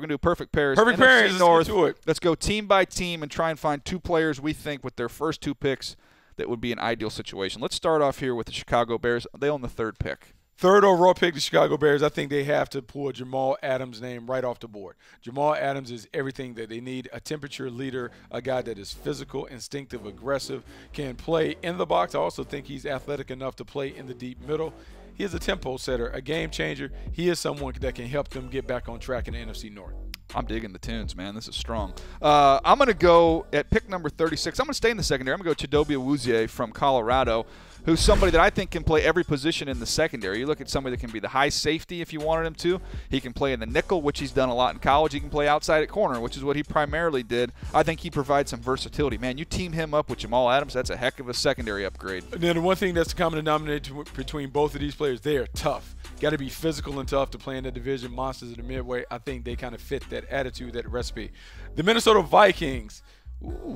going to do perfect pairs. Perfect NFC pairings. North. Let's get to it. Let's go team by team and try and find 2 players we think with their first 2 picks that would be an ideal situation. Let's start off here with the Chicago Bears. They own the 3rd pick. 3rd overall pick, the Chicago Bears. I think they have to pull Jamal Adams' name right off the board. Jamal Adams is everything that they need, a temperature leader, a guy that is physical, instinctive, aggressive, can play in the box. I also think he's athletic enough to play in the deep middle. He is a tempo setter, a game changer. He is someone that can help them get back on track in the NFC North. I'm digging the tunes, man. This is strong. I'm going to go at pick number 36. I'm going to stay in the secondary. I'm going to go Chidobe Awuzie from Colorado, who's somebody that I think can play every position in the secondary. You look at somebody that can be the high safety if you wanted him to. He can play in the nickel, which he's done a lot in college. He can play outside at corner, which is what he primarily did. I think he provides some versatility. Man, you team him up with Jamal Adams, that's a heck of a secondary upgrade. And then the one thing that's the common denominator between both of these players, they are tough. Got to be physical and tough to play in the division. Monsters of the Midway, I think they kind of fit that attitude, that recipe. The Minnesota Vikings.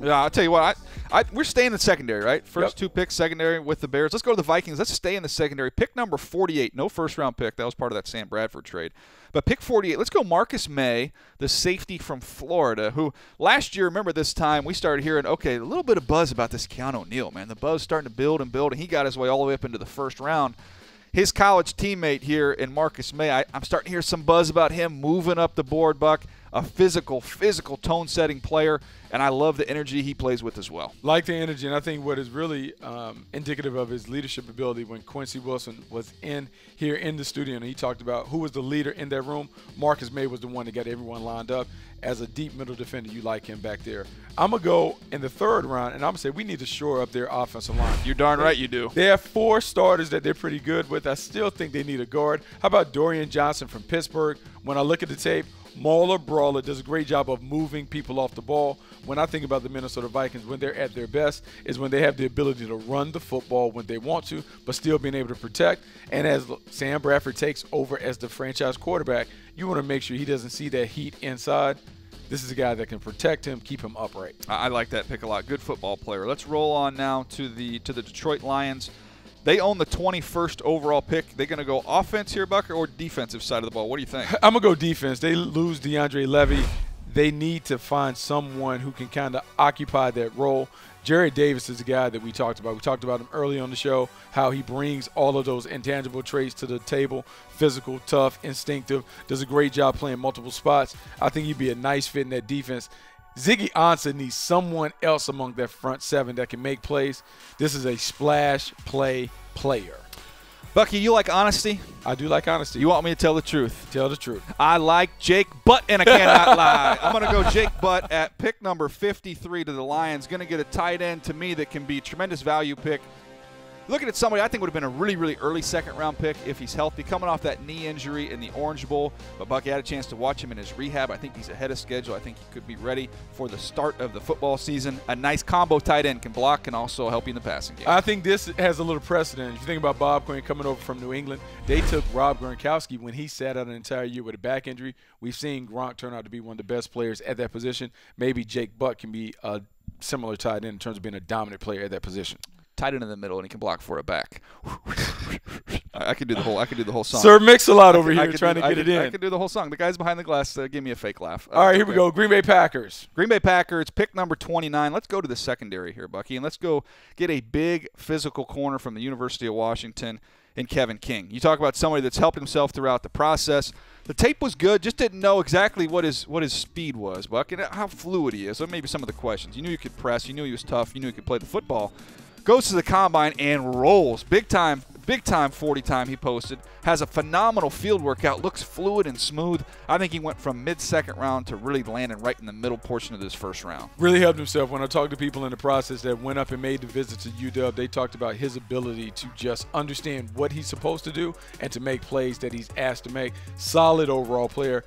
Yeah, I'll tell you what, we're staying in the secondary, right? First 2 picks, secondary with the Bears. Let's go to the Vikings. Let's stay in the secondary. Pick number 48, no first-round pick. That was part of that Sam Bradford trade. But pick 48, let's go Marcus May, the safety from Florida, who last year, remember this time, we started hearing, okay, a little bit of buzz about this Keanu O'Neal, man. The buzz starting to build and build, and he got his way all the way up into the first round. His college teammate here in Marcus May, I'm starting to hear some buzz about him moving up the board, Buck. A physical tone-setting player, and I love the energy he plays with as well. Like the energy, and I think what is really indicative of his leadership ability, when Quincy Wilson was here in the studio and he talked about who was the leader in that room, Marcus May was the one that got everyone lined up. As a deep middle defender, you like him back there. I'm going to go in the 3rd round, and I'm going to say we need to shore up their offensive line. You're darn right you do. They have 4 starters that they're pretty good with. I still think they need a guard. How about Dorian Johnson from Pittsburgh? When I look at the tape, Mauler Brawler does a great job of moving people off the ball. When I think about the Minnesota Vikings, when they're at their best is when they have the ability to run the football when they want to, but still being able to protect. And as Sam Bradford takes over as the franchise quarterback, you want to make sure he doesn't see that heat inside. This is a guy that can protect him, keep him upright. I like that pick a lot. Good football player. Let's roll on now to the Detroit Lions. They own the 21st overall pick. They're going to go offense here, Buck, or defensive side of the ball? What do you think? I'm going to go defense. They lose DeAndre Levy. They need to find someone who can kind of occupy that role. Jerry Davis is a guy that we talked about. We talked about him early on the show, how he brings all of those intangible traits to the table. Physical, tough, instinctive, does a great job playing multiple spots. I think he'd be a nice fit in that defense. Ziggy Ansah needs someone else among that front 7 that can make plays. This is a splash play player. Bucky, you like honesty? I do like honesty. You want me to tell the truth? Tell the truth. I like Jake Butt, and I cannot lie. I'm going to go Jake Butt at pick number 53 to the Lions. Going to get a tight end to me that can be a tremendous value pick. Looking at somebody I think would have been a really, really early second-round pick if he's healthy, coming off that knee injury in the Orange Bowl. But Bucky had a chance to watch him in his rehab. I think he's ahead of schedule. I think he could be ready for the start of the football season. A nice combo tight end, can block and also help you in the passing game. I think this has a little precedent. If you think about Bob Quinn coming over from New England, they took Rob Gronkowski when he sat out an entire year with a back injury. We've seen Gronk turn out to be one of the best players at that position. Maybe Jake Butt can be a similar tight end in terms of being a dominant player at that position. Tight end in the middle, and he can block for a back. I could do the whole song. Sir Mix-a-Lot over here trying to get it in. I could do the whole song. The guys behind the glass give me a fake laugh. All right, here we go. Green Bay Packers. Green Bay Packers, pick number 29. Let's go to the secondary here, Bucky, and let's go get a big physical corner from the University of Washington in Kevin King. You talk about somebody that's helped himself throughout the process. The tape was good, just didn't know exactly what his speed was, Buck, and how fluid he is. So maybe some of the questions. You knew you could press. You knew he was tough. You knew he could play the football. Goes to the combine and rolls. Big time 40 time he posted. Has a phenomenal field workout. Looks fluid and smooth. I think he went from mid-second round to really landing right in the middle portion of this first round. Really helped himself. When I talked to people in the process that went up and made the visit to UW, they talked about his ability to just understand what he's supposed to do and to make plays that he's asked to make. Solid overall player.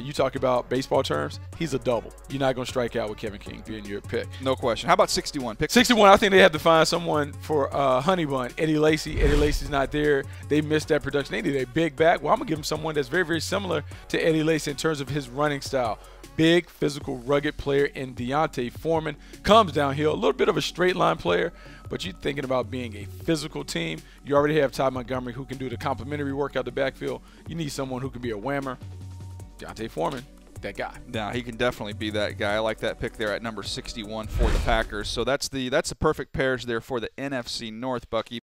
You talk about baseball terms, he's a double. You're not going to strike out with Kevin King being your pick. No question. How about 61? Pick 61, I think they had to find someone for Honey Bun. Eddie Lacy. Eddie Lacy's not there. They missed that production. They need a big back. Well, I'm going to give him someone that's very, very similar to Eddie Lacy in terms of his running style. Big, physical, rugged player in Deontay Foreman. Comes downhill. A little bit of a straight line player, but you're thinking about being a physical team. You already have Ty Montgomery who can do the complementary work out the backfield. You need someone who can be a whammer. Deontay Foreman. that guy. Yeah, he can definitely be that guy. I like that pick there at number 61 for the Packers. So that's the perfect pairs there for the NFC North, Bucky.